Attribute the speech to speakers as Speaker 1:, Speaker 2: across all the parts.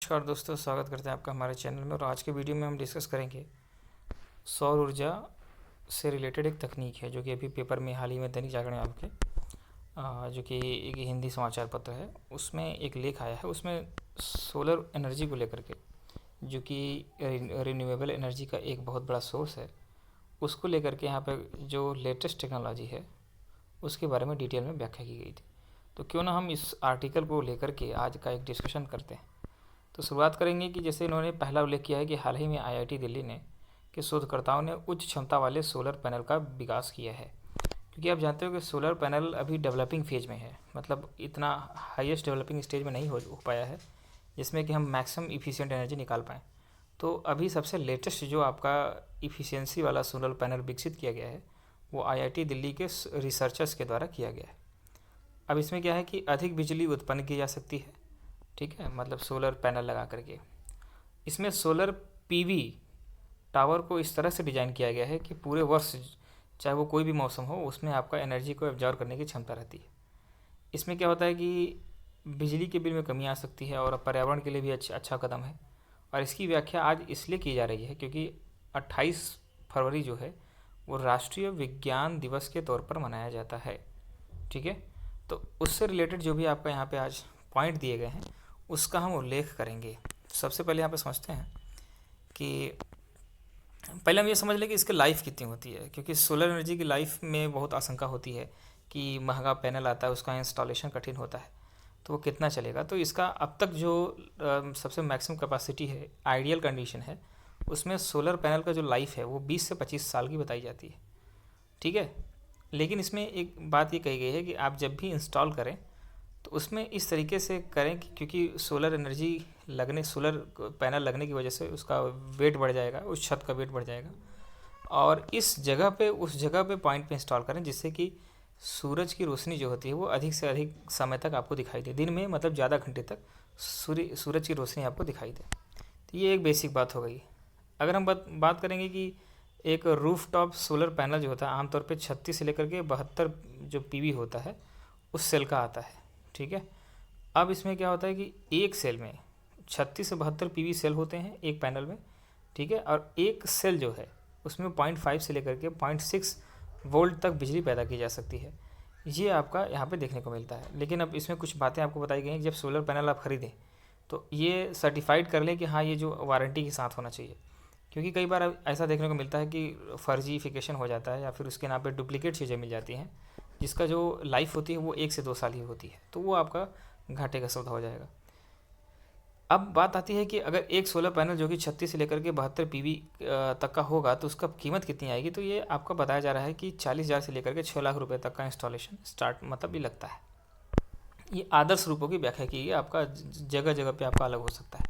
Speaker 1: नमस्कार दोस्तों, स्वागत करते हैं आपका हमारे चैनल में। और आज के वीडियो में हम डिस्कस करेंगे सौर ऊर्जा से रिलेटेड एक तकनीक है जो कि अभी पेपर में हाल ही में दैनिक जागरण आपके जो कि एक हिंदी समाचार पत्र है, उसमें एक लेख आया है। उसमें सोलर एनर्जी को लेकर के, जो कि रिन्यूएबल एनर्जी का एक बहुत बड़ा सोर्स है, उसको लेकर के यहाँ पर जो लेटेस्ट टेक्नोलॉजी है उसके बारे में डिटेल में व्याख्या की गई थी। तो क्यों ना हम इस आर्टिकल को लेकर के आज का एक डिस्कशन करते हैं। तो शुरुआत करेंगे कि जैसे इन्होंने पहला उल्लेख किया है कि हाल ही में आईआईटी दिल्ली ने के शोधकर्ताओं ने उच्च क्षमता वाले सोलर पैनल का विकास किया है। क्योंकि आप जानते हो कि सोलर पैनल अभी डेवलपिंग फेज में है, मतलब इतना हाईएस्ट डेवलपिंग स्टेज में नहीं हो पाया है जिसमें कि हम मैक्सिमम इफ़िशिएंट एनर्जी निकाल पाएँ। तो अभी सबसे लेटेस्ट जो आपका इफ़िशियंसी वाला सोलर पैनल विकसित किया गया है वो आईआईटी दिल्ली के रिसर्चर्स के द्वारा किया गया है। अब इसमें क्या है कि अधिक बिजली उत्पन्न की जा सकती है, ठीक है, मतलब सोलर पैनल लगा करके। इसमें सोलर पीवी टावर को इस तरह से डिज़ाइन किया गया है कि पूरे वर्ष, चाहे वो कोई भी मौसम हो, उसमें आपका एनर्जी को एब्जॉर्व करने की क्षमता रहती है। इसमें क्या होता है कि बिजली के बिल में कमी आ सकती है और पर्यावरण के लिए भी अच्छा कदम है। और इसकी व्याख्या आज इसलिए की जा रही है क्योंकि 28 फरवरी जो है वो राष्ट्रीय विज्ञान दिवस के तौर पर मनाया जाता है, ठीक है। तो उससे रिलेटेड जो भी आपका यहाँ पे आज पॉइंट दिए गए हैं उसका हम उल्लेख करेंगे। सबसे पहले यहाँ पे समझते हैं कि पहले हम ये समझ लें कि इसकी लाइफ कितनी होती है, क्योंकि सोलर एनर्जी की लाइफ में बहुत आशंका होती है कि महंगा पैनल आता है, उसका इंस्टॉलेशन कठिन होता है, तो वो कितना चलेगा। तो इसका अब तक जो सबसे मैक्सिमम कैपेसिटी है, आइडियल कंडीशन है, उसमें सोलर पैनल का जो लाइफ है वो 20 से 25 साल की बताई जाती है, ठीक है। लेकिन इसमें एक बात ये कही गई है कि आप जब भी इंस्टॉल करें तो उसमें इस तरीके से करें कि क्योंकि सोलर पैनल लगने की वजह से उसका वेट बढ़ जाएगा, उस छत का वेट बढ़ जाएगा। और उस जगह पे पॉइंट पे इंस्टॉल करें जिससे कि सूरज की रोशनी जो होती है वो अधिक से अधिक समय तक आपको दिखाई दे, दिन में मतलब ज़्यादा घंटे तक सूरज की रोशनी आपको दिखाई दे। तो ये एक बेसिक बात हो गई। अगर हम बात करेंगे कि एक रूफ टॉप सोलर पैनल जो होता है आमतौर पे 36 से लेकर के 72 जो पीवी होता है उस सेल का आता है, ठीक है। अब इसमें क्या होता है कि एक सेल में 36 से 72 पीवी सेल होते हैं एक पैनल में, ठीक है। और एक सेल जो है उसमें 0.5 से लेकर के 0.6 वोल्ट तक बिजली पैदा की जा सकती है। ये आपका यहाँ पे देखने को मिलता है। लेकिन अब इसमें कुछ बातें आपको बताई गई हैं। जब सोलर पैनल आप ख़रीदें तो ये सर्टिफाइड कर लें कि हाँ ये जो वारंटी के साथ होना चाहिए, क्योंकि कई बार ऐसा देखने को मिलता है कि फर्जीफिकेशन हो जाता है या फिर उसके नाम पे डुप्लीकेट चीज़ें मिल जाती हैं जिसका जो लाइफ होती है वो 1 से 2 साल ही होती है, तो वो आपका घाटे का सौदा हो जाएगा। अब बात आती है कि अगर एक सोलर पैनल जो कि 36 से लेकर के 72 पीवी तक का होगा तो उसका कीमत कितनी आएगी। तो ये आपका बताया जा रहा है कि 40,000 से लेकर के 6 लाख रुपए तक का इंस्टॉलेशन स्टार्ट मतलब ये लगता है। ये आदर्श रूपों की व्याख्या की है, आपका जगह जगह पे आपका अलग हो सकता है।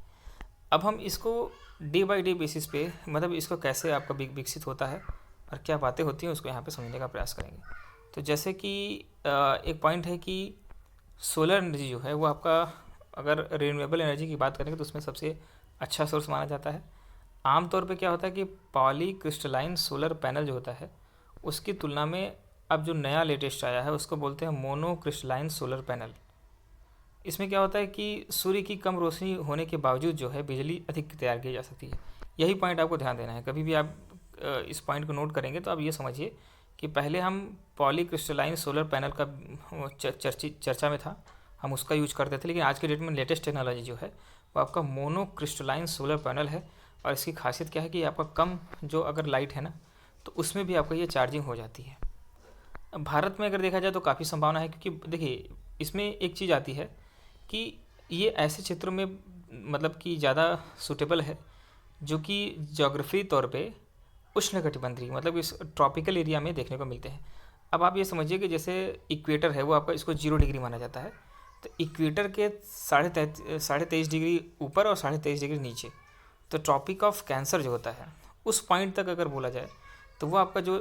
Speaker 1: अब हम इसको डे बाई डे बेसिस पे, मतलब इसको कैसे आपका विकसित होता है और क्या बातें होती हैं उसको यहाँ पे समझने का प्रयास करेंगे। तो जैसे कि एक पॉइंट है कि सोलर एनर्जी जो है वो आपका, अगर रिन्यूएबल एनर्जी की बात करेंगे तो उसमें सबसे अच्छा सोर्स माना जाता है। आमतौर पे क्या होता है कि पॉली क्रिस्टलाइन सोलर पैनल जो होता है उसकी तुलना में अब जो नया लेटेस्ट आया है उसको बोलते हैं मोनो क्रिस्टलाइन सोलर पैनल। इसमें क्या होता है कि सूर्य की कम रोशनी होने के बावजूद जो है बिजली अधिक तैयार की जा सकती है। यही पॉइंट आपको ध्यान देना है। कभी भी आप इस पॉइंट को नोट करेंगे तो आप ये समझिए कि पहले हम पॉली क्रिस्टलाइन सोलर पैनल का चर्चा में था, हम उसका यूज करते थे। लेकिन आज के डेट में लेटेस्ट टेक्नोलॉजी जो है वो आपका मोनो क्रिस्टलाइन सोलर पैनल है। और इसकी खासियत क्या है कि आपका कम जो अगर लाइट है ना तो उसमें भी आपका ये चार्जिंग हो जाती है। भारत में अगर देखा जाए तो काफ़ी संभावना है, क्योंकि देखिए इसमें एक चीज़ आती है कि ये ऐसे क्षेत्रों में मतलब कि ज़्यादा सूटेबल है जो कि ज्योग्राफी तौर पे उष्णकटिबंधीय, मतलब इस ट्रॉपिकल एरिया में देखने को मिलते हैं। अब आप ये समझिए कि जैसे इक्वेटर है वो आपका, इसको 0 डिग्री माना जाता है। तो इक्वेटर के 23.5 डिग्री ऊपर और 23.5 डिग्री नीचे, तो ट्रॉपिक ऑफ कैंसर जो होता है उस पॉइंट तक अगर बोला जाए तो वो आपका जो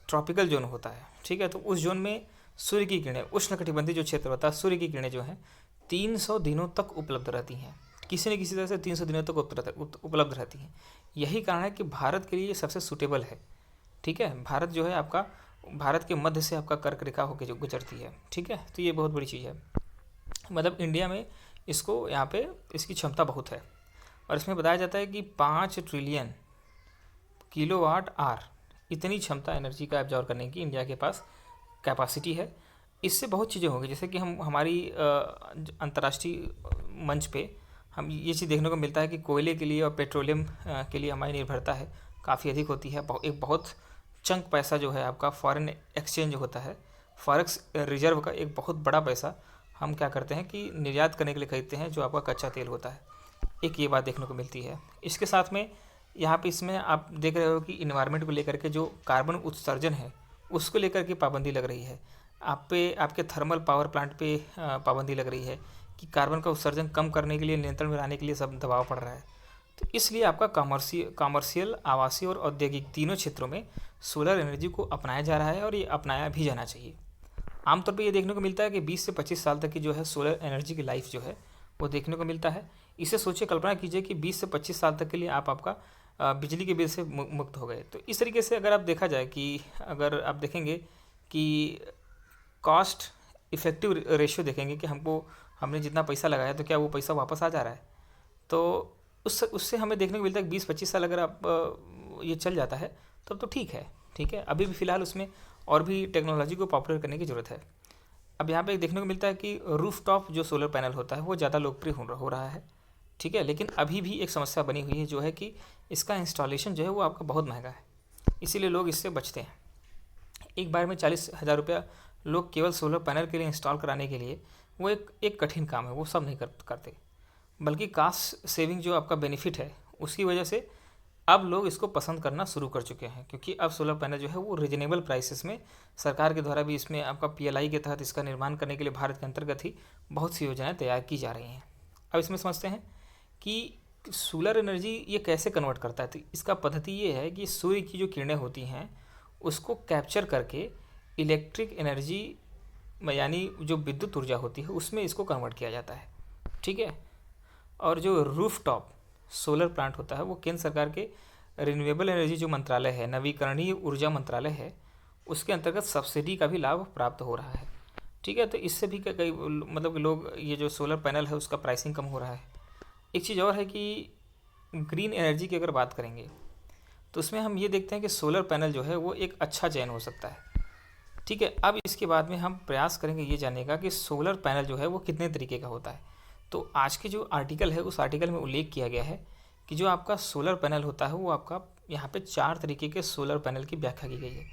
Speaker 1: ट्रॉपिकल जोन होता है, ठीक है। तो उस जोन में सूर्य की किरणें, उष्णकटिबंधीय जो क्षेत्र होता है, सूर्य की किरणें जो हैं 300 दिनों तक उपलब्ध रहती हैं, किसी न किसी तरह से 300 दिनों तक उपलब्ध रहती हैं। यही कारण है कि भारत के लिए ये सबसे सूटेबल है, ठीक है। भारत जो है आपका, भारत के मध्य से आपका कर्क रेखा होकर जो गुजरती है, ठीक है। तो ये बहुत बड़ी चीज़ है। मतलब इंडिया में इसको यहाँ पे इसकी क्षमता बहुत है। और इसमें बताया जाता है कि 5 ट्रिलियन किलोवाट आवर इतनी क्षमता एनर्जी का एब्जॉर्व करने की इंडिया के पास कैपेसिटी है। इससे बहुत चीज़ें होंगी, जैसे कि हम हमारी अंतर्राष्ट्रीय मंच पे हम ये चीज़ देखने को मिलता है कि कोयले के लिए और पेट्रोलियम के लिए हमारी निर्भरता है काफ़ी अधिक होती है। एक बहुत चंक पैसा जो है आपका फॉरेन एक्सचेंज होता है, फॉरेक्स रिजर्व का एक बहुत बड़ा पैसा हम क्या करते हैं कि निर्यात करने के लिए खरीदते हैं, जो आपका कच्चा तेल होता है। एक ये बात देखने को मिलती है। इसके साथ में यहाँ पे इसमें आप देख रहे हो कि इन्वायरमेंट को लेकर के जो कार्बन उत्सर्जन है उसको लेकर के पाबंदी लग रही है। आप पे आपके थर्मल पावर प्लांट पे पाबंदी लग रही है कि कार्बन का उत्सर्जन कम करने के लिए, नियंत्रण में लाने के लिए सब दबाव पड़ रहा है। तो इसलिए आपका कॉमर्शियल, आवासीय और औद्योगिक तीनों क्षेत्रों में सोलर एनर्जी को अपनाया जा रहा है और ये अपनाया भी जाना चाहिए। आमतौर पे ये देखने को मिलता है कि 20 से 25 साल तक की जो है सोलर एनर्जी की लाइफ जो है वो देखने को मिलता है। इसे सोचिए, कल्पना कीजिए कि 20 से 25 साल तक के लिए आप आपका बिजली के बिल से मुक्त हो गए। तो इस तरीके से अगर आप देखा जाए कि अगर आप देखेंगे कि कॉस्ट इफ़ेक्टिव रेशियो देखेंगे कि हमने जितना पैसा लगाया तो क्या वो पैसा वापस आ जा रहा है, तो उससे हमें देखने को मिलता है कि 20-25 साल अगर आप ये चल जाता है तब तो ठीक है। अभी भी फ़िलहाल उसमें और भी टेक्नोलॉजी को पॉपुलर करने की ज़रूरत है। अब यहाँ पे देखने को मिलता है कि रूफटॉप जो सोलर पैनल होता है वो ज़्यादा लोकप्रिय हो रहा है। लेकिन अभी भी एक समस्या बनी हुई है, जो है कि इसका इंस्टॉलेशन जो है वो आपका बहुत महंगा है, इसीलिए लोग इससे बचते हैं। एक बार में 40,000 रुपया लोग केवल सोलर पैनल के लिए इंस्टॉल कराने के लिए, वो एक कठिन काम है, वो सब नहीं करते। बल्कि कास्ट सेविंग जो आपका बेनिफिट है उसकी वजह से अब लोग इसको पसंद करना शुरू कर चुके हैं, क्योंकि अब सोलर पैनल जो है वो रिजनेबल प्राइसेस में सरकार के द्वारा भी इसमें आपका PLI के तहत इसका निर्माण करने के लिए भारत के अंतर्गत ही बहुत सी योजनाएं तैयार की जा रही हैं। अब इसमें समझते हैं कि सोलर एनर्जी ये कैसे कन्वर्ट करता है। तो इसका पद्धति ये है कि सूर्य की जो किरणें होती हैं उसको कैप्चर करके इलेक्ट्रिक एनर्जी में, यानी जो विद्युत ऊर्जा होती है उसमें इसको कन्वर्ट किया जाता है। और जो रूफटॉप सोलर प्लांट होता है वो केंद्र सरकार के रिन्यूएबल एनर्जी जो मंत्रालय है, नवीकरणीय ऊर्जा मंत्रालय है, उसके अंतर्गत सब्सिडी का भी लाभ प्राप्त हो रहा है। तो इससे भी कई मतलब कि लोग, ये जो सोलर पैनल है उसका प्राइसिंग कम हो रहा है। एक चीज़ और है कि ग्रीन एनर्जी की अगर बात करेंगे तो उसमें हम ये देखते हैं कि सोलर पैनल जो है वो एक अच्छा चयन हो सकता है। अब इसके बाद में हम प्रयास करेंगे ये जानने का कि सोलर पैनल जो है वो कितने तरीके का होता है। तो आज के जो आर्टिकल है उस आर्टिकल में उल्लेख किया गया है कि जो आपका सोलर पैनल होता है वो आपका, यहाँ पे 4 तरीके के सोलर पैनल की व्याख्या की गई है।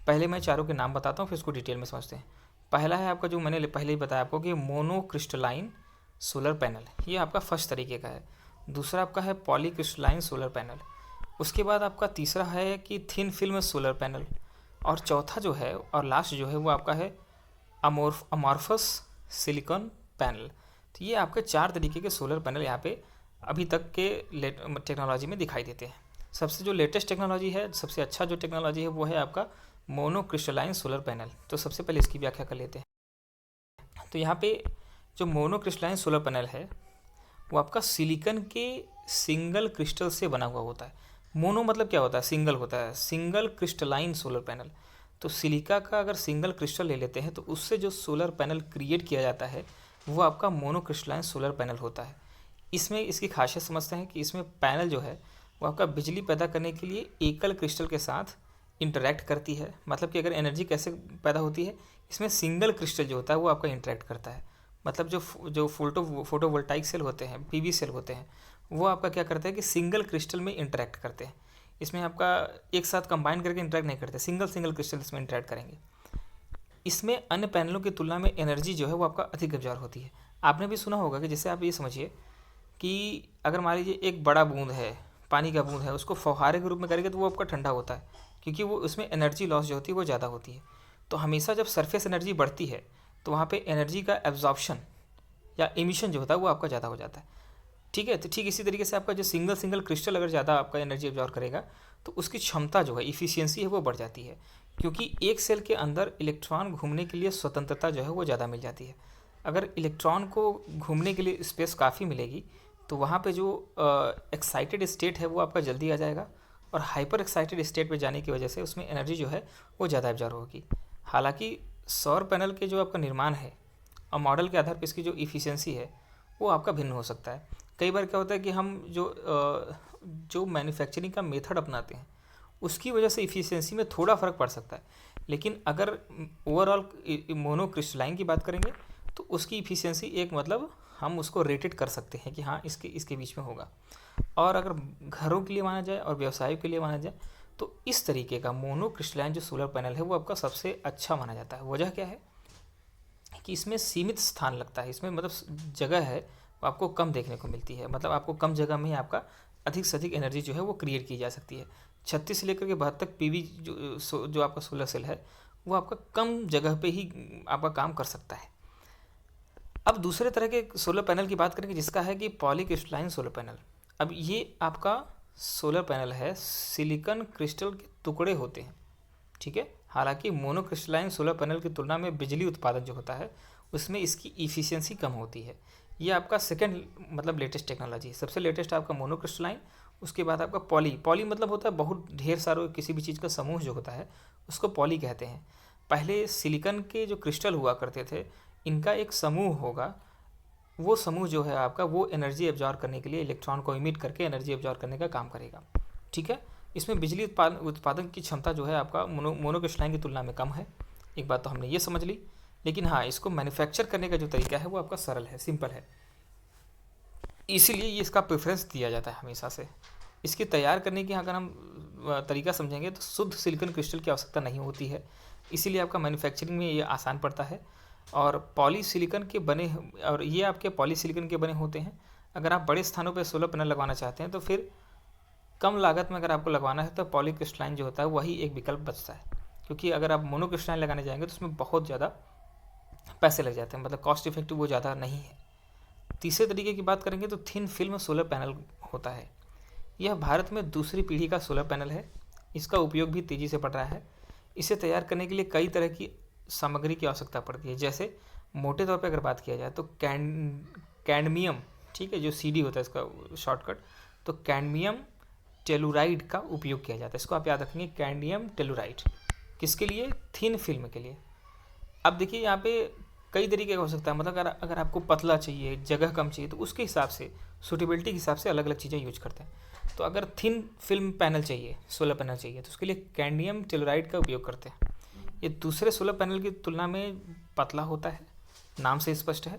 Speaker 1: पहले मैं चारों के नाम बताता हूँ, फिर इसको डिटेल में समझते हैं। पहला है आपका, जो मैंने पहले ही बताया आपको, कि मोनोक्रिस्टलाइन सोलर पैनल, ये आपका फर्स्ट तरीके का है। दूसरा आपका है पॉलीक्रिस्टलाइन सोलर पैनल। उसके बाद आपका तीसरा है कि थिन फिल्म सोलर पैनल। और चौथा जो है और लास्ट जो है वो आपका है अमॉर्फस सिलिकॉन पैनल। तो ये आपके 4 तरीके के सोलर पैनल यहाँ पे अभी तक के टेक्नोलॉजी में दिखाई देते हैं। सबसे जो लेटेस्ट टेक्नोलॉजी है, सबसे अच्छा जो टेक्नोलॉजी है वो है आपका मोनोक्रिस्टलाइन सोलर पैनल। तो सबसे पहले इसकी व्याख्या कर लेते हैं। तो यहाँ पे जो मोनोक्रिस्टलाइन सोलर पैनल है वो आपका सिलिकॉन के सिंगल क्रिस्टल से बना हुआ होता है। मोनो मतलब क्या होता है? सिंगल होता है, सिंगल क्रिस्टलाइन सोलर पैनल। तो सिलिका का अगर सिंगल क्रिस्टल ले लेते हैं तो उससे जो सोलर पैनल क्रिएट किया जाता है वो आपका मोनोक्रिस्टलाइन सोलर पैनल होता है। इसमें इसकी खासियत समझते हैं कि इसमें पैनल जो है वो आपका बिजली पैदा करने के लिए एकल क्रिस्टल के साथ इंटरैक्ट करती है। मतलब कि अगर एनर्जी कैसे पैदा होती है, इसमें सिंगल क्रिस्टल जो होता है वो आपका इंटरैक्ट करता है। मतलब जो फोटोवोल्टाइक सेल होते हैं, PV सेल होते हैं, वो आपका क्या करते हैं कि सिंगल क्रिस्टल में इंटरैक्ट करते हैं। इसमें आपका एक साथ कंबाइन करके इंटरैक्ट नहीं करते, सिंगल क्रिस्टल इसमें इंटरैक्ट करेंगे। इसमें अन्य पैनलों की तुलना में एनर्जी जो है वो आपका अधिक एब्जॉर्ब होती है। आपने भी सुना होगा कि जैसे आप ये समझिए कि अगर मान लीजिए एक बड़ा बूंद है, पानी का बूंद है, उसको फव्वारे के रूप में करेंगे तो वो आपका ठंडा होता है, क्योंकि वो उसमें एनर्जी लॉस जो होती है वो ज़्यादा होती है। तो हमेशा जब सरफेस एनर्जी बढ़ती है तो वहाँ पे एनर्जी का एब्जॉर्प्शन या एमिशन जो होता है वो आपका ज़्यादा हो जाता है। तो ठीक इसी तरीके से आपका जो सिंगल क्रिस्टल अगर ज़्यादा आपका एनर्जी एब्जॉर्ब करेगा तो उसकी क्षमता जो है, इफ़िशियंसी है, वो बढ़ जाती है, क्योंकि एक सेल के अंदर इलेक्ट्रॉन घूमने के लिए स्वतंत्रता जो है वो ज़्यादा मिल जाती है। अगर इलेक्ट्रॉन को घूमने के लिए स्पेस काफ़ी मिलेगी तो वहाँ पे जो एक्साइटेड स्टेट है वो आपका जल्दी आ जाएगा, और हाइपर एक्साइटेड स्टेट पे जाने की वजह से उसमें एनर्जी जो है वो ज़्यादा एब्जॉर्ब होगी। हालांकि सौर पैनल के जो आपका निर्माण है और मॉडल के आधार पर इसकी जो इफ़िशियंसी है वो आपका भिन्न हो सकता है। कई बार क्या होता है कि हम जो मैन्युफैक्चरिंग का मेथड अपनाते हैं उसकी वजह से इफ़िशियंसी में थोड़ा फ़र्क पड़ सकता है, लेकिन अगर ओवरऑल मोनोक्रिस्टलाइन की बात करेंगे तो उसकी इफ़िशियंसी एक मतलब हम उसको रेटेड कर सकते हैं कि हाँ इसके इसके बीच में होगा। और अगर घरों के लिए माना जाए और व्यवसायों के लिए माना जाए तो इस तरीके का मोनोक्रिस्टलाइन जो सोलर पैनल है वो आपका सबसे अच्छा माना जाता है। वजह क्या है कि इसमें सीमित स्थान लगता है, इसमें मतलब जगह है वो आपको कम देखने को मिलती है, मतलब आपको कम जगह में ही आपका अधिक से अधिक एनर्जी जो है वो क्रिएट की जा सकती है। 36 से लेकर के 72 पीवी जो आपका सोलर सेल है वो आपका कम जगह पे ही आपका काम कर सकता है। अब दूसरे तरह के सोलर पैनल की बात करेंगे जिसका है कि पॉलीक्रिस्टलाइन सोलर पैनल। अब ये आपका सोलर पैनल है, सिलिकॉन क्रिस्टल के टुकड़े होते हैं, ठीक है। हालांकि मोनोक्रिस्टलाइन सोलर पैनल की तुलना में बिजली उत्पादन जो होता है उसमें इसकी इफ़िशियंसी कम होती है। ये आपका सेकंड मतलब लेटेस्ट टेक्नोलॉजी है। सबसे लेटेस्ट आपका मोनोक्रिस्टलाइन, उसके बाद आपका पॉली मतलब होता है बहुत ढेर सारे किसी भी चीज़ का समूह जो होता है उसको पॉली कहते हैं। पहले सिलिकॉन के जो क्रिस्टल हुआ करते थे इनका एक समूह होगा, वो समूह जो है आपका वो एनर्जी एब्जॉर्ब करने के लिए इलेक्ट्रॉन को इमिट करके एनर्जी एब्जॉर्ब करने का काम करेगा, ठीक है। इसमें बिजली उत्पादन की क्षमता जो है आपका मोनोक्रिस्टलाइन की तुलना में कम है। एक बात तो हमने ये समझ ली, लेकिन हाँ इसको मैन्युफैक्चर करने का जो तरीका है वो आपका सरल है, सिंपल है, इसीलिए ये इसका प्रेफरेंस दिया जाता है हमेशा से। इसके तैयार करने की अगर हम तरीका समझेंगे तो शुद्ध सिलिकॉन क्रिस्टल की आवश्यकता नहीं होती है, इसीलिए आपका मैन्युफैक्चरिंग में ये आसान पड़ता है। और पॉलीसिलिकॉन के बने और ये आपके पॉलीसिलिकॉन के बने होते हैं। अगर आप बड़े स्थानों पर सोलर पैनल लगवाना चाहते हैं तो फिर कम लागत में अगर आपको लगवाना है तो पॉलीक्रिस्टलाइन जो होता है वही एक विकल्प बचता है, क्योंकि अगर आप मोनोक्रिस्टलाइन लगाने जाएंगे तो उसमें बहुत ज़्यादा पैसे लग जाते हैं, मतलब कॉस्ट इफेक्टिव वो ज़्यादा नहीं है। तीसरे तरीके की बात करेंगे तो थिन फिल्म सोलर पैनल होता है। यह भारत में दूसरी पीढ़ी का सोलर पैनल है, इसका उपयोग भी तेज़ी से बढ़ रहा है। इसे तैयार करने के लिए कई तरह की सामग्री की आवश्यकता पड़ती है, जैसे मोटे तौर पर अगर बात किया जाए तो कैडमियम, ठीक है, जो CD होता है इसका शॉर्टकट, तो कैडमियम टेलुराइड का उपयोग किया जाता है। इसको आप याद रखेंगे, कैडमियम टेलुराइड, किसके लिए? थिन फिल्म के लिए। अब देखिए यहाँ पे कई तरीके का हो सकता है, मतलब अगर आपको पतला चाहिए, जगह कम चाहिए, तो उसके हिसाब से सूटेबिलिटी के हिसाब से अलग अलग चीज़ें यूज करते हैं। तो अगर थिन फिल्म पैनल चाहिए, सोलर पैनल चाहिए, तो उसके लिए कैडमियम टेलुराइड का उपयोग करते हैं। ये दूसरे सोलर पैनल की तुलना में पतला होता है, नाम से स्पष्ट है।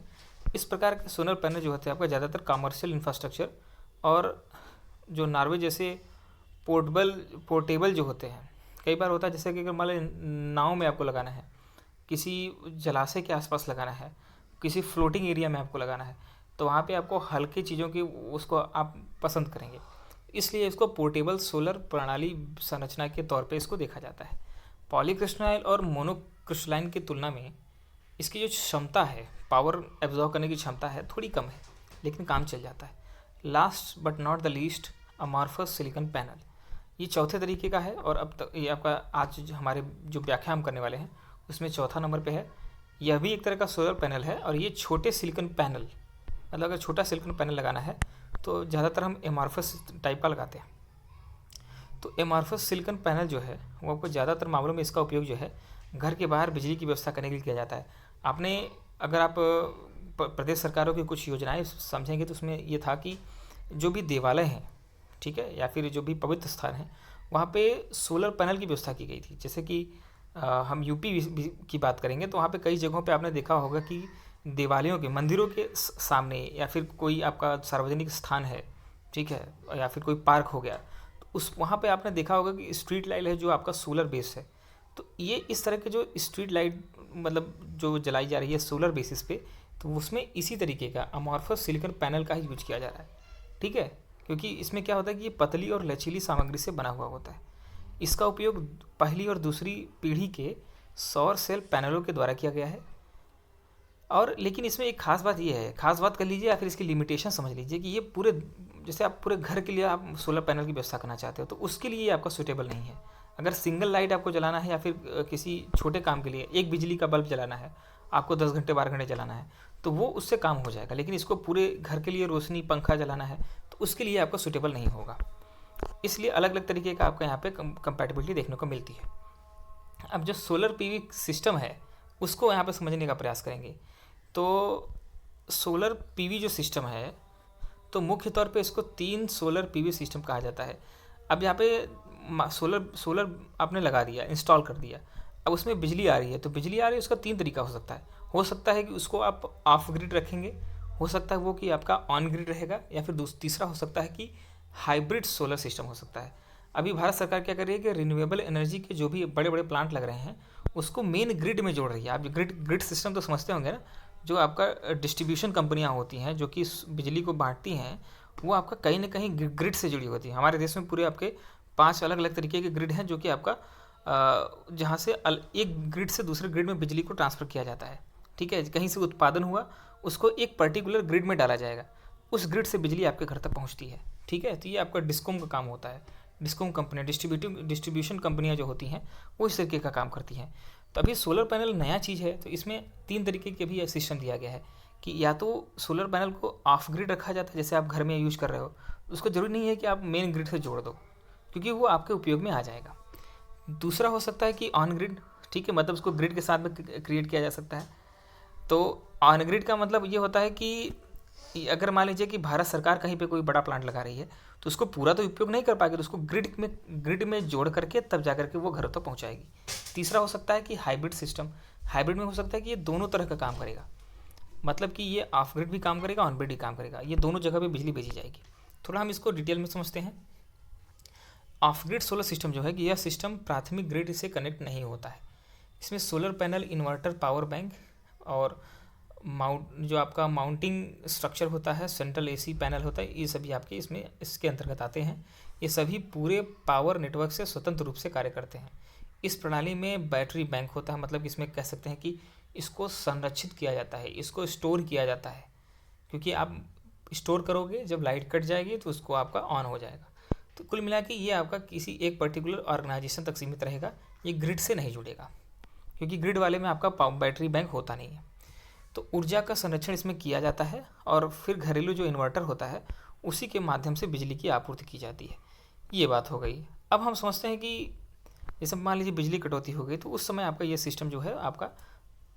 Speaker 1: इस प्रकार के सोलर पैनल जो होते हैं आपका ज़्यादातर कमर्शियल इंफ्रास्ट्रक्चर और जो नॉर्वे जैसे पोर्टेबल जो होते हैं, कई बार होता है जैसे कि अगर मान लीजिए नाव में आपको लगाना है, किसी जलाशय के आसपास लगाना है, किसी फ्लोटिंग एरिया में आपको लगाना है, तो वहाँ पे आपको हल्की चीज़ों की उसको आप पसंद करेंगे, इसलिए इसको पोर्टेबल सोलर प्रणाली संरचना के तौर पे इसको देखा जाता है। पॉलीक्रिस्टलाइन और मोनोक्रिस्टलाइन की तुलना में इसकी जो क्षमता है, पावर एब्जॉर्ब करने की क्षमता है, थोड़ी कम है, लेकिन काम चल जाता है। Last but not the least, amorphous silicon panel, ये चौथे तरीके का है। और अब तक ये आपका आज जो हमारे जो व्याख्या हम करने वाले हैं उसमें चौथा नंबर पे है। यह भी एक तरह का सोलर पैनल है और ये छोटे सिलिकॉन पैनल, मतलब अगर छोटा सिलिकॉन पैनल लगाना है तो ज़्यादातर हम एमॉर्फस टाइप का लगाते हैं। तो एमॉर्फस सिलिकॉन पैनल जो है वो आपको ज़्यादातर मामलों में इसका उपयोग जो है घर के बाहर बिजली की व्यवस्था करने के लिए किया जाता है। आपने अगर आप प्रदेश सरकारों की कुछ योजनाएं समझेंगे तो उसमें ये था कि जो भी देवालय हैं, ठीक है, या फिर जो भी पवित्र स्थान हैं, वहाँ पे सोलर पैनल की व्यवस्था की गई थी। जैसे कि हम यूपी की बात करेंगे तो वहाँ पे कई जगहों पे आपने देखा होगा कि देवालयों के मंदिरों के सामने या फिर कोई आपका सार्वजनिक स्थान है, ठीक है, या फिर कोई पार्क हो गया, तो उस वहाँ पे आपने देखा होगा कि स्ट्रीट लाइट है जो आपका सोलर बेस है। तो ये इस तरह के जो स्ट्रीट लाइट मतलब जो जलाई जा रही है सोलर बेसिस पे, तो उसमें इसी तरीके का अमॉर्फस सिलिकॉन पैनल का ही यूज किया जा रहा है, ठीक है, क्योंकि इसमें क्या होता है कि ये पतली और लचीली सामग्री से बना हुआ होता है। इसका उपयोग पहली और दूसरी पीढ़ी के सौर सेल पैनलों के द्वारा किया गया है। और लेकिन इसमें एक खास बात ये है, खास बात कर लीजिए या फिर इसकी लिमिटेशन समझ लीजिए कि ये पूरे, जैसे आप पूरे घर के लिए आप सोलर पैनल की व्यवस्था करना चाहते हो तो उसके लिए ये आपका सूटेबल नहीं है। अगर सिंगल लाइट आपको जलाना है या फिर किसी छोटे काम के लिए एक बिजली का बल्ब जलाना है, आपको 10 घंटे 12 घंटे जलाना है, तो वो उससे काम हो जाएगा। लेकिन इसको पूरे घर के लिए रोशनी पंखा जलाना है तो उसके लिए आपको सूटेबल नहीं होगा। इसलिए अलग अलग तरीके का आपको यहाँ पे कंपैटिबिलिटी देखने को मिलती है। अब जो सोलर PV सिस्टम है उसको यहाँ पे समझने का प्रयास करेंगे। तो सोलर पीवी जो सिस्टम है, तो मुख्य तौर पे इसको 3 सोलर पीवी सिस्टम कहा जाता है। अब यहाँ पे सोलर आपने लगा दिया, इंस्टॉल कर दिया, अब उसमें बिजली आ रही है, तो बिजली आ रही है उसका 3 तरीका हो सकता है कि उसको आप ऑफ ग्रिड रखेंगे, हो सकता है वो कि आपका ऑन ग्रिड रहेगा, या फिर तीसरा हो सकता है कि हाइब्रिड सोलर सिस्टम हो सकता है। अभी भारत सरकार क्या कर रही है कि रिन्यूएबल एनर्जी के जो भी बड़े बड़े प्लांट लग रहे हैं उसको मेन ग्रिड में जोड़ रही है। आप ग्रिड सिस्टम तो समझते होंगे ना, जो आपका डिस्ट्रीब्यूशन कंपनियां होती हैं जो कि बिजली को बांटती हैं, वो आपका कहीं ना कहीं ग्रिड से जुड़ी होती है। हमारे देश में पूरे आपके 5 अलग अलग तरीके के ग्रिड हैं जो कि आपका जहाँ से एक ग्रिड से दूसरे ग्रिड में बिजली को ट्रांसफ़र किया जाता है। ठीक है, कहीं से उत्पादन हुआ उसको एक पर्टिकुलर ग्रिड में डाला जाएगा, उस ग्रिड से बिजली आपके घर तक पहुँचती है। ठीक है, तो ये आपका डिस्कॉम का काम होता है। डिस्कॉम कंपनियाँ, डिस्ट्रीब्यूशन कंपनियाँ जो होती हैं वो इस तरीके का काम करती हैं। तो अभी सोलर पैनल नया चीज़ है, तो इसमें 3 तरीके के भी सिस्टम दिया गया है कि या तो सोलर पैनल को ऑफ ग्रिड रखा जाता है, जैसे आप घर में यूज़ कर रहे हो, उसको ज़रूरी नहीं है कि आप मेन ग्रिड से जोड़ दो, क्योंकि वो आपके उपयोग में आ जाएगा। दूसरा हो सकता है कि ऑन ग्रिड, ठीक है, मतलब उसको ग्रिड के साथ में क्रिएट किया जा सकता है। तो ऑन ग्रिड का मतलब ये होता है कि अगर मान लीजिए कि भारत सरकार कहीं पे कोई बड़ा प्लांट लगा रही है, तो उसको पूरा तो उपयोग नहीं कर पाएगी, तो उसको ग्रिड में जोड़ करके तब जा करके वो घरों तक पहुंचाएगी। तीसरा हो सकता है कि हाइब्रिड सिस्टम। हाइब्रिड में हो सकता है कि ये दोनों तरह का काम करेगा, मतलब कि ये ऑफ ग्रिड भी काम करेगा, ऑन ग्रिड भी काम करेगा, ये दोनों जगह पे बिजली भेजी जाएगी। थोड़ा हम इसको डिटेल में समझते हैं। ऑफ ग्रिड सोलर सिस्टम जो है कि यह सिस्टम प्राथमिक ग्रिड से कनेक्ट नहीं होता है। इसमें solar panel, inverter, power bank और जो आपका माउंटिंग स्ट्रक्चर होता है, सेंट्रल एसी पैनल होता है, ये सभी आपके इसके अंतर्गत आते हैं। ये सभी पूरे पावर नेटवर्क से स्वतंत्र रूप से कार्य करते हैं। इस प्रणाली में बैटरी बैंक होता है, मतलब इसमें कह सकते हैं कि इसको संरक्षित किया जाता है, इसको स्टोर किया जाता है, क्योंकि आप स्टोर करोगे, जब लाइट कट जाएगी तो उसको आपका ऑन हो जाएगा। तो कुल मिला के ये आपका किसी एक पर्टिकुलर ऑर्गेनाइजेशन तक सीमित रहेगा, ये ग्रिड से नहीं जुड़ेगा, क्योंकि ग्रिड वाले में आपका बैटरी बैंक होता नहीं है। तो ऊर्जा का संरक्षण इसमें किया जाता है, और फिर घरेलू जो इन्वर्टर होता है उसी के माध्यम से बिजली की आपूर्ति की जाती है। ये बात हो गई। अब हम समझते हैं कि जैसे मान लीजिए बिजली कटौती हो गई, तो उस समय आपका ये सिस्टम जो है आपका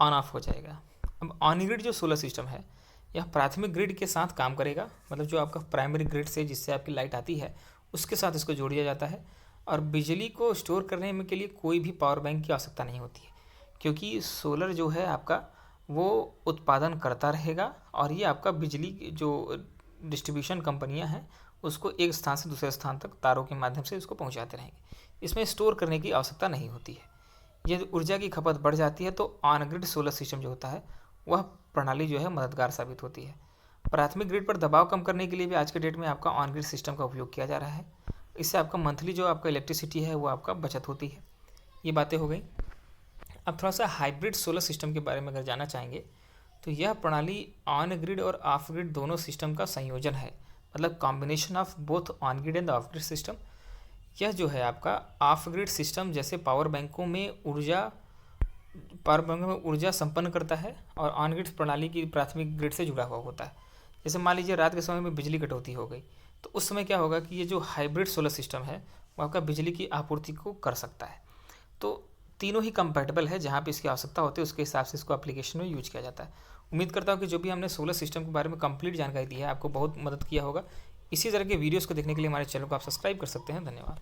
Speaker 1: ऑन ऑफ हो जाएगा। अब ऑन ग्रिड जो सोलर सिस्टम है, यह प्राथमिक ग्रिड के साथ काम करेगा, मतलब जो आपका प्राइमरी ग्रिड से जिससे आपकी लाइट आती है उसके साथ इसको जोड़ दिया जाता है। और बिजली को स्टोर करने में के लिए कोई भी पावर बैंक की आवश्यकता नहीं होती है, क्योंकि सोलर जो है आपका वो उत्पादन करता रहेगा, और ये आपका बिजली जो डिस्ट्रीब्यूशन कंपनियां हैं उसको एक स्थान से दूसरे स्थान तक तारों के माध्यम से इसको पहुंचाते रहेंगे। इसमें स्टोर करने की आवश्यकता नहीं होती है। यदि ऊर्जा की खपत बढ़ जाती है तो ऑन ग्रिड सोलर सिस्टम जो होता है वह प्रणाली जो है मददगार साबित होती है। प्राथमिक ग्रिड पर दबाव कम करने के लिए भी आज के डेट में आपका ऑन ग्रिड सिस्टम का उपयोग किया जा रहा है। इससे आपका मंथली जो आपका इलेक्ट्रिसिटी है वो आपका बचत होती है। ये बातें हो गई। अब थोड़ा सा हाइब्रिड सोलर सिस्टम के बारे में अगर जानना चाहेंगे, तो यह प्रणाली ऑन ग्रिड और ऑफ ग्रिड दोनों सिस्टम का संयोजन है, मतलब combination of both on grid end of grid system. यह जो है आपका ऑफ ग्रिड सिस्टम जैसे पावर बैंकों में ऊर्जा संपन्न करता है, और ऑन ग्रिड प्रणाली की प्राथमिक ग्रिड से जुड़ा हुआ होता है। जैसे मान लीजिए रात के समय में बिजली कटौती हो गई, तो उस समय क्या होगा कि ये जो हाइब्रिड सोलर सिस्टम है वो आपका बिजली की आपूर्ति को कर सकता है। तो तीनों ही कंपैटिबल है, जहाँ पे इसकी आवश्यकता होती है उसके हिसाब से इसको एप्लीकेशन में यूज किया जाता है। उम्मीद करता हूँ कि जो भी हमने सोलर सिस्टम के बारे में कंप्लीट जानकारी दी है आपको बहुत मदद किया होगा। इसी तरह के वीडियोस को देखने के लिए हमारे चैनल को आप सब्सक्राइब कर सकते हैं। धन्यवाद।